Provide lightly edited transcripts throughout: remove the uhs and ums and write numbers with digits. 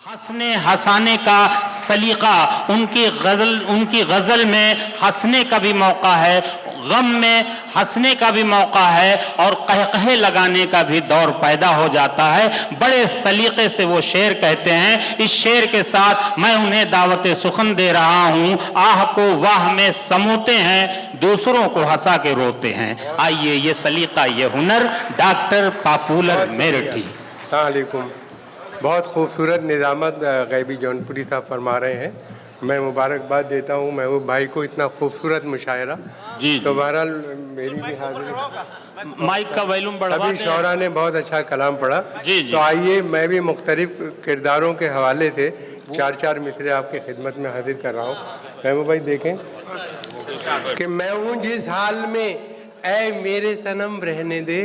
हंसने हंसाने का सलीका, उनकी गजल में हंसने का भी मौका है, गम में हंसने का भी मौका है और कहकहे लगाने का भी दौर पैदा हो जाता है। बड़े सलीके से वो शेर कहते हैं। इस शेर के साथ मैं उन्हें दावत सुखन दे रहा हूं। आह को वाह में समोते हैं, दूसरों को हंसा के रोते हैं। आइए, ये सलीका, ये हुनर डॉक्टर पापूलर मेरठी। अस्सलामुअलैकुम। बहुत खूबसूरत निज़ामत गैबी जौनपुरी साहब फरमा रहे हैं। मैं मुबारकबाद देता हूँ महबूब भाई को, इतना खूबसूरत मुशायरा। जी तो बहरहाल मेरी भी हाजिरी। माइक का वॉल्यूम बढ़वा अभी दें। शौरा ने बहुत अच्छा कलाम पढ़ा। जी, जी। तो आइए, मैं भी मुख्तलिफ किरदारों के हवाले से चार चार मिसरे आपकी खिदमत में हाजिर कर रहा हूँ। महबूब भाई देखें कि मैं हूँ जिस हाल में, ऐ मेरे सनम रहने दे।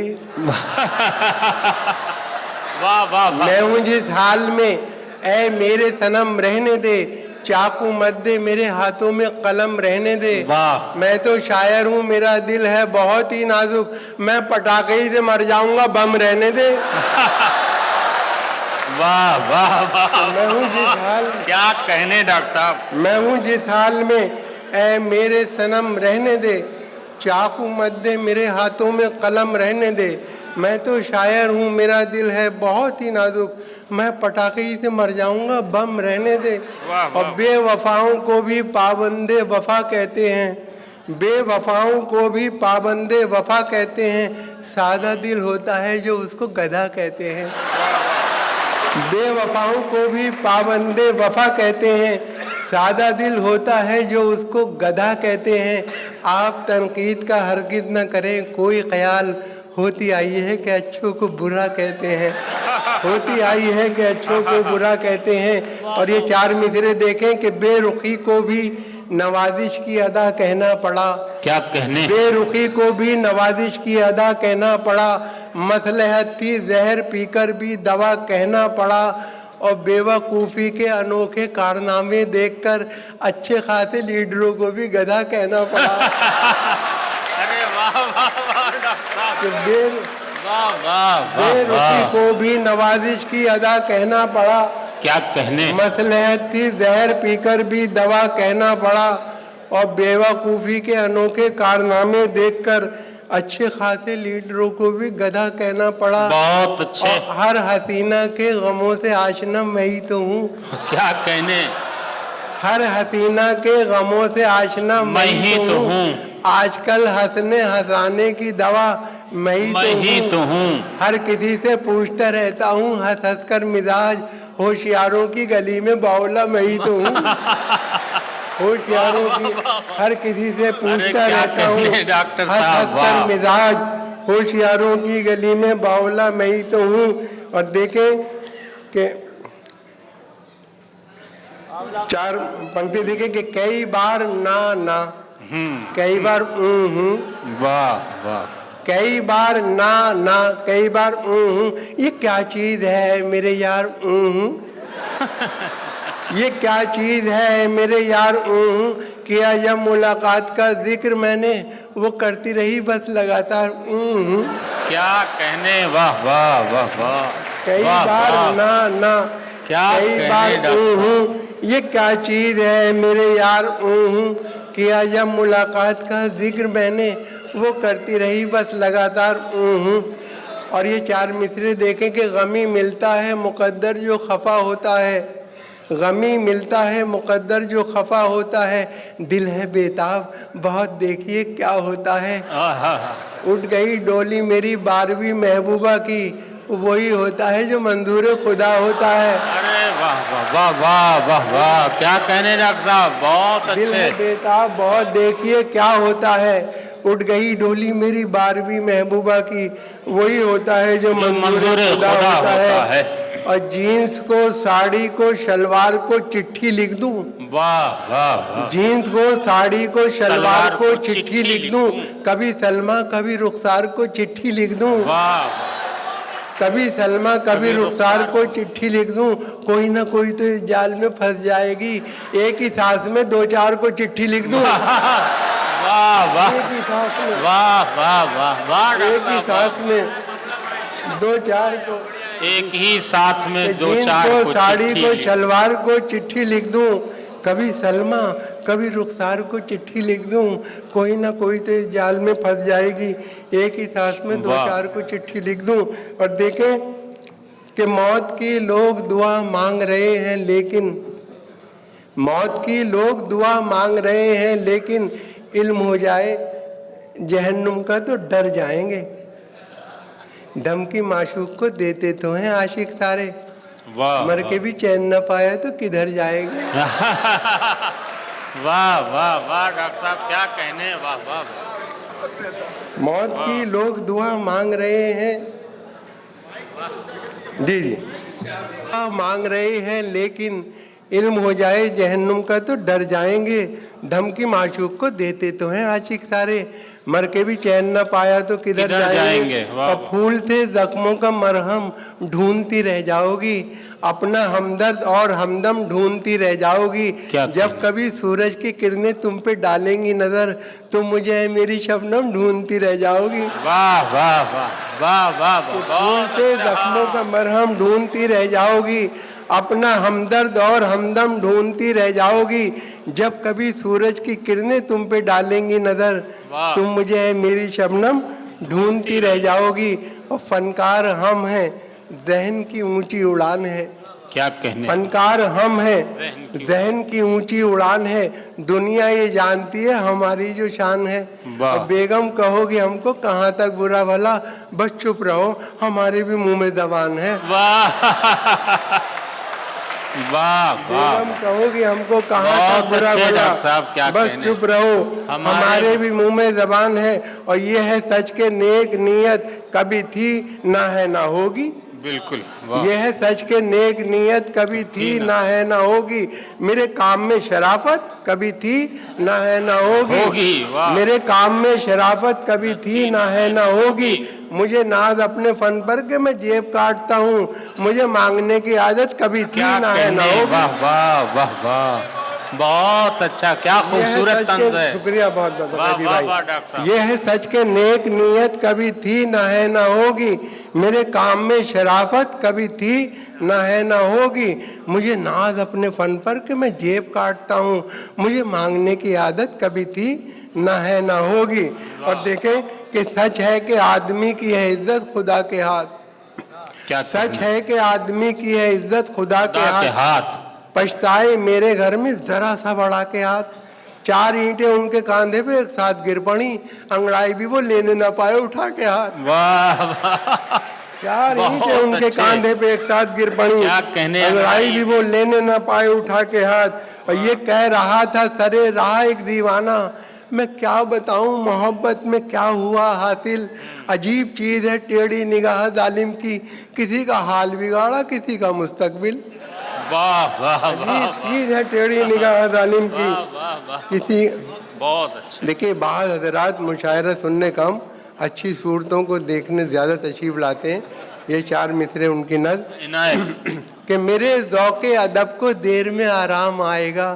वाह वाह वाह। मैं हूँ जिस हाल में, ऐ मेरे सनम रहने दे। चाकू मत दे, मेरे हाथों में कलम रहने दे। वाह। मैं तो शायर हूँ, मेरा दिल है बहुत ही नाजुक। मैं पटाखे ही से मर जाऊंगा, बम रहने दे। वाह वाह वाह। मैं हूँ जिस हाल, क्या कहने डॉक्टर साहब। मैं हूँ जिस हाल में, ऐ मेरे सनम रहने दे। चाकू मत दे, मेरे हाथों में कलम रहने दे। मैं तो शायर हूँ, मेरा दिल है बहुत ही नाजुक। मैं पटाखे ही से मर जाऊंगा, बम रहने दे। वाह, वाह। और बेवफाओं को भी पाबंदे वफा कहते हैं। बेवफाओं को भी पाबंदे वफा कहते हैं। सादा दिल होता है जो उसको गधा कहते हैं। बेवफाओं को भी पाबंदे वफा कहते हैं। सादा दिल होता है जो उसको गधा कहते हैं। आप तनकीद का हरगिज़ न करें कोई ख्याल। होती आई है कि अच्छों को बुरा कहते हैं। होती आई है कि अच्छों को बुरा कहते हैं। और ये चार मिसरे देखें कि बेरुखी को भी नवाजिश की अदा कहना पड़ा। क्या कहने। बेरुखी को भी नवाजिश की अदा कहना पड़ा। मसलहत थी जहर पीकर भी दवा कहना पड़ा। और बेवकूफ़ी के अनोखे कारनामे देखकर अच्छे खासे लीडरों को भी गधा कहना पड़ा। अरे वाह वाह वाह डॉक्टर साहब। वाह वाह बेरुखी वाह। को भी नवाजिश की अदा कहना पड़ा। क्या कहने। मसलहत थी जहर पीकर भी दवा कहना पड़ा। और बेवकूफ़ी के अनोखे कारनामे देखकर अच्छे खासे लीडरों को भी गधा कहना पड़ा। बहुत अच्छे। और हर हसीना के गमों से आशना मैं ही तो हूँ। क्या कहने। हर हसीना के गमों से आशना मैं ही तो हूँ। आजकल हंसने हंसाने की दवा मैं ही तो हूँ। हर किसी से पूछता रहता हूँ हंस हंस कर मिजाज। होशियारों की गली में बावला मैं ही तो हूँ। होशियारों की हर किसी से पूछता रहता हूँ डॉक्टर हंस साहब, हंस कर वाह। मिजाज। होशियारों की गली में बावला मैं ही तो हूँ। और देखें कि चार पंक्ति देखें कि कई बार ना कई बार वाह वाह। कई बार ना कई बार ये क्या चीज है मेरे यार। ये क्या चीज है मेरे यार। किया जब मुलाकात का जिक्र मैंने, वो करती रही बस लगातार। क्या कहने। वाह वाह वाह वाह। कई वाह, बार वाह। ना क्या कई कहने बार डॉक्टर। ये क्या चीज है मेरे यार। किया जब मुलाकात का जिक्र मैंने, वो करती रही बस लगातार। और ये चार मिसरे देखें कि गमी मिलता है मुकद्दर जो खफा होता है। गमी मिलता है मुकद्दर जो खफा होता है। दिल है बेताब बहुत देखिए क्या होता है। उठ गई डोली मेरी 12वीं महबूबा की, वही होता है जो मंजूर खुदा होता है। अरे वाह वाह वाह वाह वाह वाह। क्या कहने डॉक्टर साहब, बहुत दिल है अच्छे। बेताब बहुत देखिए क्या होता है। उठ गई डोली मेरी 12वीं महबूबा की, वही होता है जो मंजूर खुदा होता है। और जीन्स को साड़ी को शलवार को चिट्ठी लिख दूं। वाह वाह वाह। जीन्स को साड़ी को शलवार को चिट्ठी लिख दूं। कभी सलमा कभी रुखसार को चिट्ठी लिख दूं। वाह। कभी सलमा कभी रुखसार को चिट्ठी लिख दूं। कोई ना कोई तो इस जाल में फंस जाएगी। एक ही सांस में 2-4 को चिट्ठी लिख दूं। वाह वाह एक ही सांस में वाह वाह वाह वाह। एक ही सांस में 2-4 को एक ही साथ में कि दो जीन्स चार को, को साड़ी चिट्ठी को, लिख- शलवार को चिट्ठी लिख दूं, कभी सलमा कभी रुखसार को चिट्ठी लिख दूं, कोई ना कोई तो इस जाल में फंस जाएगी। एक ही साथ में दो वाह। चार को चिट्ठी लिख दूं। और देखें कि मौत की लोग दुआ मांग रहे हैं, लेकिन मौत की लोग दुआ मांग रहे हैं, लेकिन इल्म हो जाए जहन्नुम का तो डर जाएंगे। धमकी माशूक को देते तो हैं आशिक सारे, वाह मर के भी चैन न पाया तो किधर जाएंगे। वाह वाह वाह डॉक्टर साहब क्या कहने, वाह वाह वाह। मौत की लोग दुआ मांग रहे हैं, जी जी, दुआ मांग रहे हैं, लेकिन इल्म हो जाए जहन्नुम का तो डर जाएंगे। धमकी माशूक को देते तो हैं आशिक सारे, मर के भी चैन न पाया तो किधर जाएंगे। वाह। और फूल थे जख्मों का मरहम ढूंढती रह जाओगी, अपना हमदर्द और हमदम ढूंढती रह जाओगी। क्या जब कभी सूरज की किरणें तुम पे डालेंगी नजर, तो मुझे है मेरी शबनम ढूंढती रह जाओगी। वाह वाह वाह वाह वाह फूल बहुत थे अच्छा। जख्मों का मरहम ढूंढती रह जाओगी, अपना हमदर्द और हमदम ढूंढती रह जाओगी। जब कभी सूरज की किरणें तुम पे डालेंगी नजर, वाह। तुम मुझे है मेरी शबनम ढूंढती रह जाओगी। और फनकार हम हैं, जहन की ऊंची उड़ान है। क्या कहने, फनकार हम हैं, जहन की ऊंची उड़ान है। दुनिया ये जानती है हमारी जो शान है। वाह। और बेगम कहोगी हमको कहाँ तक बुरा भला, बस चुप रहो हमारे भी मुंह में जबान है। वाह वाह वाह। बेगम कहोगी हमको कहाँ बहुत तक बुरा अच्छे भला, डॉक्टर साहब, क्या बस कहने। चुप रहो हमारे भी मुंह में जबान है। और ये है सच के नेक नीयत कभी थी ना है ना होगी। बिल्कुल वाह। ये है सच के नेक नीयत कभी थी ना है ना होगी। मेरे काम में शराफत कभी थी ना है ना होगी। वाह। मेरे काम में शराफत कभी थी ना है ना होगी। मुझे नाज अपने फन पर के मैं जेब काटता हूँ, मुझे मांगने की आदत कभी थी क्या ना है ना कहने, होगी। वाह वाह वाह वाह, बहुत अच्छा, क्या ये है खूबसूरत सच के- तंज है। शुक्रिया बहुत बहुत वाह रवि वाह भाई। वाह डॉक्टर साहब। ये है सच के नेक नीयत कभी थी ना है ना होगी। मेरे काम में शराफत कभी थी ना है ना होगी। मुझे नाज अपने फन पर कि मैं जेब काटता हूँ, मुझे मांगने की आदत कभी थी ना है ना होगी। और देखें कि सच है कि आदमी की है इज्जत खुदा के हाथ। क्या सच है कि आदमी की है इज्जत खुदा के खुदा के हाथ। हाथ। पछताए मेरे घर में जरा सा बढ़ा के हाथ। 4 ईंटें उनके कांधे पे एक साथ गिर पड़ी, अंगड़ाई भी वो लेने ना पाए उठा के हाथ। वाह वाह 4 बहुत ईंटें उनके अच्छे। कांधे पे एक साथ गिर पड़ी, क्या कहने हैं अंगड़ाई भाई। भी वो लेने ना पाए उठा के हाथ। और ये कह रहा था सरे रहा एक दीवाना, मैं क्या बताऊं मोहब्बत में क्या हुआ हासिल। अजीब चीज है टेढ़ी निगाह जालिम की, किसी का हाल बिगाड़ा किसी का मुस्तकबिल। वाह वाह अजीब वाह चीज है टेढ़ी निगाह जालिम की, वाह वाह, किसी। बहुत अच्छा। देखिए बाहर हजरात मुशायरा सुनने कम, अच्छी सूरतों को देखने ज़्यादा तशरीफ लाते हैं। ये 4 मिसरे उनकी नज़ इनायत, कि मेरे ज़ौक़े अदब को देर में आराम आएगा।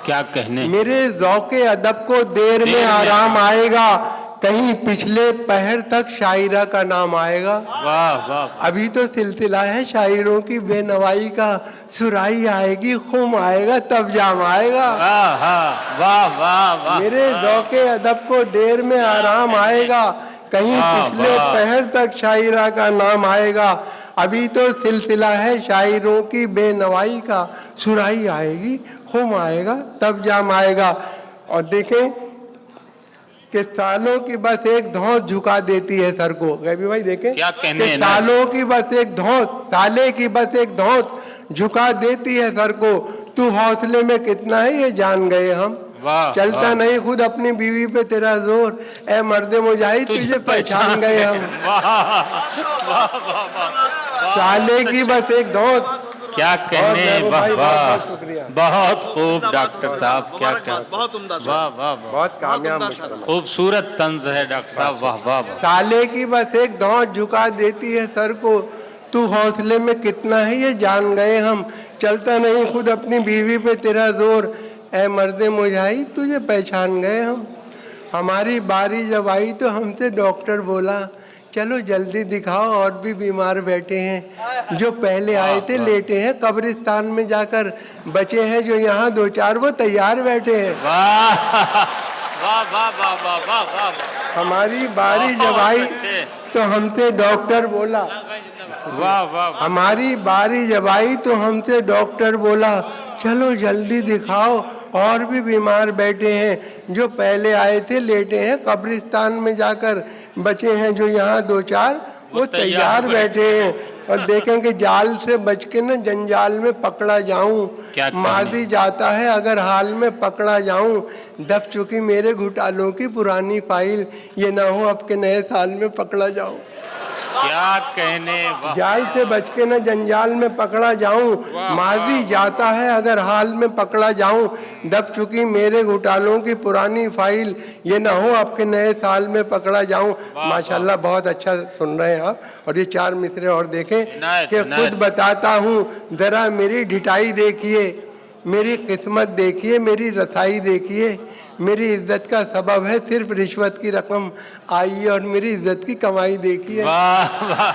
क्या कहने, मेरे ज़ौक़े अदब को देर में आराम आएगा, कहीं पिछले पहर तक शायरा का नाम आएगा। वाह वाह अभी तो सिलसिला है शायरों की बेनवाई का, सुराई आएगी खुम आएगा तब जाम आएगा। वाह वाह वाह वाह। मेरे ज़ौक़े अदब को देर में आराम आएगा, कहीं वाह, पिछले वाह। पहर तक शायरा का नाम आएगा। अभी तो सिलसिला है शायरों की बेनवाई का, सुराई आएगी खुम आएगा तब जाम आएगा। और देखें कि सालों की बस एक धौंस झुका देती है सर को। गैबी भाई देखें क्या कहने कि हैं ना। सालों की बस एक धौंस, साले की बस एक धौंस झुका देती है सर को। तू हौसले में कितना है ये जान गए हम, वाह, चलता वाह। नहीं खुद अपनी बीवी पे तेरा जोर, ए मर्दे मुजाहिद तुझे पहचान गए हम। वाह वाह वाह वाह, साले की बस एक धौंस। क्या कहने, महबूब वाह भाई, बहुत वाह, बहुत शुक्रिया। बहुत खूब डॉक्टर साहब, क्या क्या, बहुत उम्दा सर। वाह वाह वाह, बहुत कामयाब उम्दा मुश्किल। खूबसूरत तंज है डॉक्टर साहब, वाह वाह वाह। साले की बस एक धौंस झुका देती है सर को, तू हौसले में कितना है ये जान गए हम। चलता नहीं खुद अपनी बीवी पे तेरा जोर, ए मर्दे मुजाहिद तुझे पहचान गए हम। हमारी बारी जब आई तो हमसे डॉक्टर बोला चलो जल्दी दिखाओ, और भी बीमार बैठे हैं। जो पहले आए थे लेटे हैं कब्रिस्तान में जाकर, बचे हैं जो यहाँ दो चार वो तैयार बैठे हैं। वाह वाह वाह वाह वाह वाह वाह, हमारी बारी जब बहुत आई अच्छे। तो हमसे डॉक्टर बोला, वाह वाह, हमारी बारी जब आई तो हमसे डॉक्टर बोला, चलो जल्दी दिखाओ, और भी बीमार बैठे हैं। जो पहले आए थे लेटे हैं कब्रिस्तान में जाकर, बचे हैं जो यहाँ दो चार वो तैयार बैठे हैं। और देखें कि जाल से बच के न जंजाल में पकड़ा जाऊं, क्या कहने? मादी जाता है अगर हाल में पकड़ा जाऊं, दब चुकी मेरे घुटालों की पुरानी फाइल, ये ना हो अब के नए साल में पकड़ा जाऊं। क्या कहने, वाह जाल से बच के न जंजाल में पकड़ा जाऊं, माजी जाता है अगर हाल में पकड़ा जाऊं, दब चुकी मेरे घुटालों की पुरानी फाइल, ये ना हो आपके नए साल में पकड़ा जाऊं। माशाल्लाह बहुत अच्छा सुन रहे हैं आप। और ये चार मिसरे और देखें कि खुद बताता हूँ जरा मेरी ढिठाई देखिए, मेरी किस्मत देखिए, मेरी रसाई देखिए, मेरी इज्जत का सबब है सिर्फ रिश्वत की रकम, आइए और मेरी इज्जत की कमाई देखिए। वाह वाह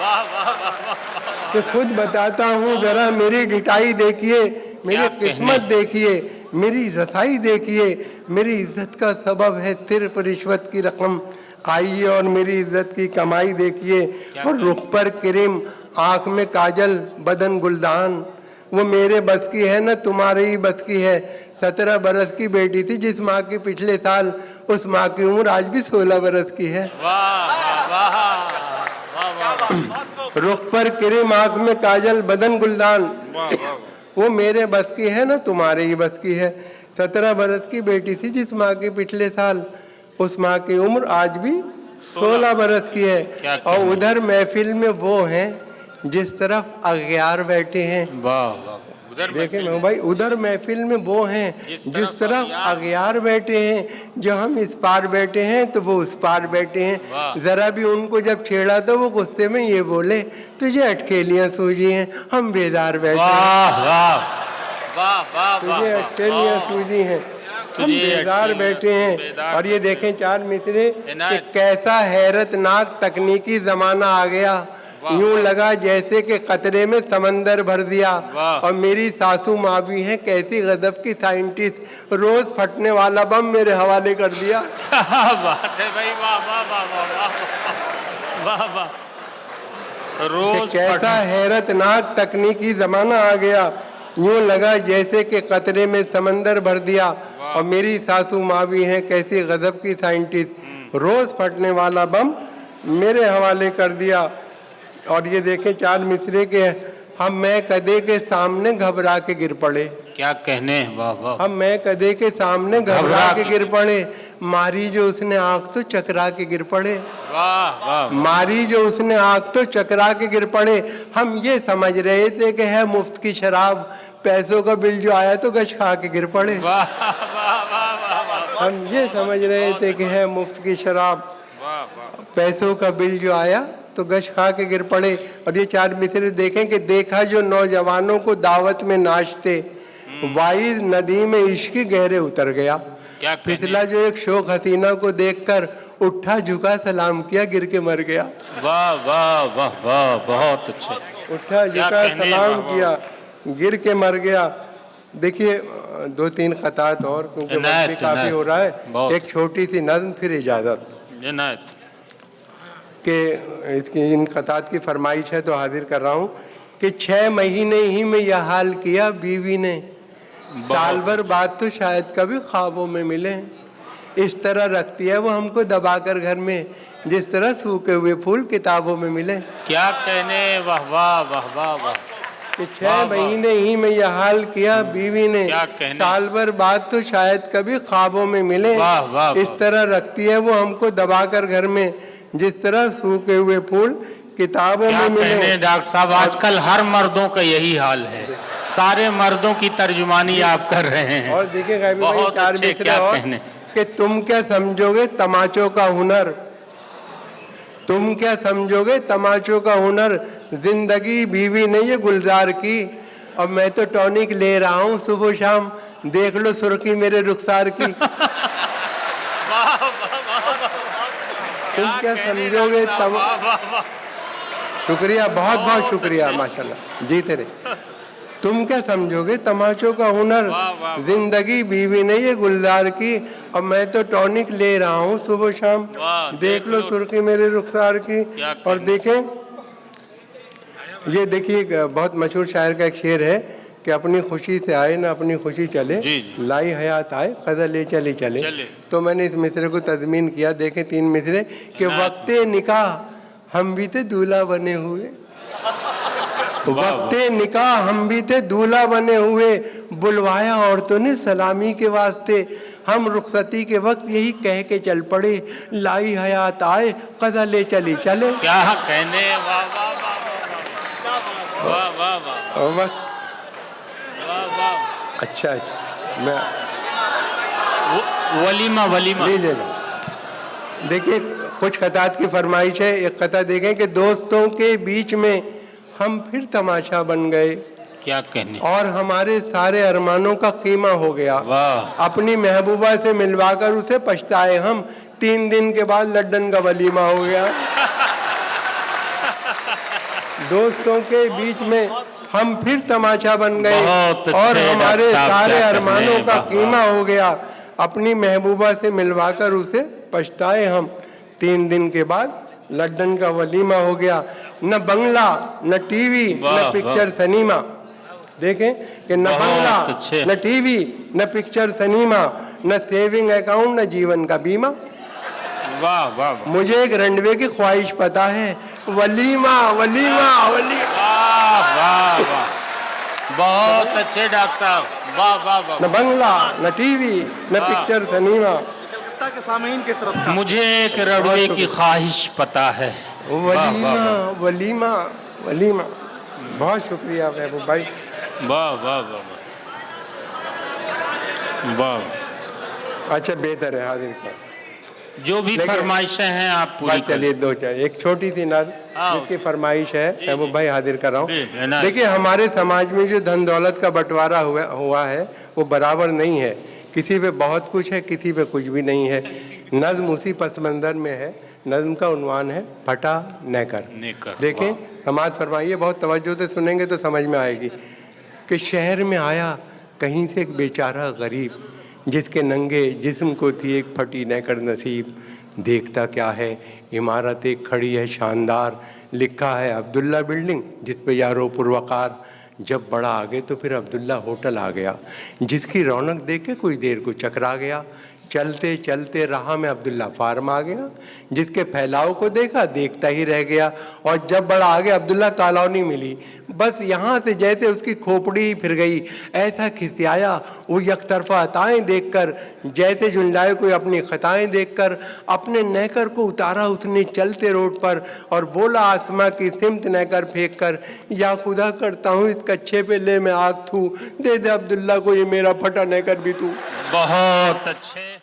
वाह वाह वाह, तो खुद बताता हूँ जरा मेरी डिटाई देखिए, मेरी किस्मत देखिए, मेरी रसाई देखिए, मेरी इज्जत का सबब है सिर्फ रिश्वत की रकम, आइए और मेरी इज्जत की कमाई देखिए। और रुख पर क्रीम, आँख में काजल, बदन गुलदान, वो मेरे बस की है न तुम्हारे ही बस की है। 17 बरस की बेटी थी जिस माँ की पिछले साल, उस माँ की उम्र आज भी 16 बरस की है। वाह वाह वाह, रुख पर क्रीम, आँख में काजल, बदन गुलदान, वो मेरे बस की है ना तुम्हारे ही बस की है। 17 बरस की बेटी थी जिस माँ की पिछले साल, उस माँ की उम्र आज भी 16 बरस की है। और उधर महफिल में वो हैं जिस तरफ अगयार बैठे हैं। वाह वाह, उधर देखे मैं भाई, उधर महफिल में वो हैं जिस तरफ अगयार बैठे हैं, जो हम इस पार बैठे हैं तो वो उस पार बैठे हैं। जरा भी उनको जब छेड़ा तो वो गुस्से में ये बोले, तुझे अटकेलियां सूझी हैं, हम बेदार बैठे हैं। वाह वाह वाह वाह, तुझे अटकेलियां सूझी हैं, हम बेदार बैठे हैं। और ये देखें चार मिसरे कि कैसा हैरतनाक तकनीकी जमाना आ गया, यूं लगा जैसे कि कतरे में समंदर भर दिया। और मेरी सासू माँ भी हैं कैसी गजब की साइंटिस्ट, रोज फटने वाला बम मेरे हवाले कर दिया। क्या बात है भाई, वाह वाह वाह वाह वाह वाह वाह, रोज कैसा हैरतनाक तकनीकी जमाना आ गया, यूं लगा जैसे कि कतरे में समंदर भर दिया। और मेरी सासू माँ भी हैं कैसी गजब की साइंटिस्ट, रोज फटने वाला बम मेरे हवाले कर दिया। और ये देखें चार मिसरे के, हम मैं कदे के सामने घबरा के गिर पड़े। क्या कहने, वाह वाह, हम मैं कदे के सामने घबरा के गिर पड़े, मारी जो उसने आँख तो चकरा के गिर पड़े। वाह वाह, मारी जो उसने आँख तो चकरा के गिर पड़े। हम ये समझ रहे थे कि है मुफ्त की शराब, पैसों का बिल जो आया तो गश खा के गिर पड़े। वाह वाह वाह वाह, हम ये समझ रहे थे कि है मुफ्त की शराब, पैसों का बिल जो आया तो गश खा के गिर पड़े। और ये चार मिसरे देखें कि देखा जो नौजवानों को दावत में नाचते, वाइज नदी में इश्क गहरे उतर गया। पिछला जो एक शोक हसीना को देखकर उठा झुका सलाम किया, गिर के मर गया। वाह वाह वाह वाह, बहुत अच्छे। उठा झुका सलाम किया, गिर के मर गया। देखिए 2-3 खतात और, क्योंकि वक्त भी काफी हो रहा है। एक छोटी सी नज़्म फिर इजाजत के, इसकी इन खतात की फरमाइश है तो हाजिर कर रहा हूँ कि 6 महीने ही में यह हाल किया बीवी ने, साल भर बाद तो शायद कभी ख्वाबों में मिले। इस तरह रखती है वो हमको दबाकर घर में, जिस तरह सूखे हुए फूल किताबों में मिले। क्या कहने, वाह वाह वाह वाह वाह, कि 6 महीने ही में यह हाल किया बीवी ने, साल भर बाद तो शायद कभी ख्वाबों में मिले। इस तरह रखती है वो हमको दबाकर घर में, जिस तरह सूखे हुए फूल किताबों में मिले। डॉक्टर साहब आजकल हर मर्दों का यही हाल है, सारे मर्दों की तर्जुमानी आप कर रहे हैं। और देखिए बहुत अच्छे, क्या कहने कि तुम क्या समझोगे तमाचों का हुनर, तुम क्या समझोगे तमाचों का हुनर, जिंदगी बीवी ने ये गुलजार की। और मैं तो टॉनिक ले रहा हूँ सुबह शाम, देख लो सुर्खी मेरे रुखसार की। तुम क्या समझोगे शुक्रिया, बहुत बहुत शुक्रिया, माशाल्लाह, जीते रहे। तुम क्या समझोगे तमाचों का हुनर, जिंदगी बीवी नहीं है गुलजार की, और मैं तो टॉनिक ले रहा हूँ सुबह शाम। देख लो सुर्खी मेरे रुखसार की। और देखें, ये देखिए बहुत मशहूर शायर का एक शेर है कि अपनी खुशी से आए ना अपनी खुशी चले, लाई हयात आए कदर ले चले चले। तो मैंने इस मिसरे को तज़मीन किया। देखें 3 मिसरे कि वक्ते निकाह हम भी थे दूल्हा बने हुए, वक्ते निकाह हम भी थे दूल्हा बने हुए, बुलवाया औरतों ने सलामी के वास्ते, हम रुखसती के वक्त यही कह के चल पड़े, लाई हयात आए कदर ले चली चले। क्या कहने, वाह वाह वाह वाह वाह वाह वाह। अच्छा, मैं वलीमा वलीमा ले लेना। देखिए कुछ खतात की फरमाइश है। एक खता देखें कि दोस्तों के बीच में हम फिर तमाशा बन गए, क्या कहने, और हमारे सारे अरमानों का कीमा हो गया। वाह। अपनी महबूबा से मिलवाकर उसे पछताए हम, 3 दिन के बाद लड्डन का वलीमा हो गया। दोस्तों के बीच में हम फिर तमाशा बन गए, और हमारे सारे अरमानों का कीमा हो गया। अपनी महबूबा से मिलवाकर उसे पछताए हम, 3 दिन के बाद लड्डन का वलीमा हो गया। न बंगला, न टीवी, न पिक्चर सिनेमा। देखें कि न बंगला, न टीवी, न पिक्चर सिनेमा, न सेविंग अकाउंट, न जीवन का बीमा। वाह वाह। मुझे एक रंडवे की ख्वाहिश पता है, वलीमा वलीमा वलीमा। वाह वाह, बहुत अच्छे डॉक्टर साहब, वाह वाह वाह। न बंगला, न टीवी, न पिक्चर सिनेमा। कलकत्ता के सामीन की तरफ से मुझे एक रड़वे की ख्वाहिश पता है, वलीमा वलीमा वलीमा। बहुत शुक्रिया महबूब भाई। वाह वाह वाह वाह। अच्छा बेहतर है, हाजिर कर। जो भी फरमाइशें हैं आप पूरी चलिए 2 चाहिए। एक छोटी सी नाज जिसकी फरमाइश है महबूब भाई, हाजिर कर रहा हूँ। देखिए हमारे समाज में जो धन दौलत का बंटवारा हुआ है वो बराबर नहीं है। किसी पे बहुत कुछ है, किसी पे कुछ भी नहीं है। नज्म उसी पस मंज़र में है। नज्म का उन्वान है फटा नेकर। देखें समाज फरमाइए, बहुत तवज्जो से सुनेंगे तो समझ में आएगी कि शहर में आया कहीं से एक बेचारा गरीब, जिसके नंगे जिस्म को थी एक फटी नेकर नसीब। देखता क्या है, इमारत एक खड़ी है शानदार, लिखा है अब्दुल्ला बिल्डिंग जिस पे यारो पुरवकार। जब बड़ा आगे तो फिर अब्दुल्ला होटल आ गया, जिसकी रौनक देख के कुछ देर को चकरा गया। चलते चलते राह में अब्दुल्ला फार्म आ गया, जिसके फैलाव को देखा देखता ही रह गया। और जब बड़ा आगे अब्दुल्ला कॉलोनी मिली, बस यहाँ से जैसे उसकी खोपड़ी फिर गई। ऐसा खिसियाया वो यकतरफा अताएँ देखकर, जैसे झुंझलाए कोई अपनी खताएँ देखकर। अपने नेकर को उतारा उसने चलते रोड पर, और बोला आसमां की सिमत नेकर फेंक कर, या खुदा करता हूँ इस कच्छे पे ले मैं आग थू, दे दे अब्दुल्ला को ये मेरा फटा नेकर भी तू। बहुत अच्छे।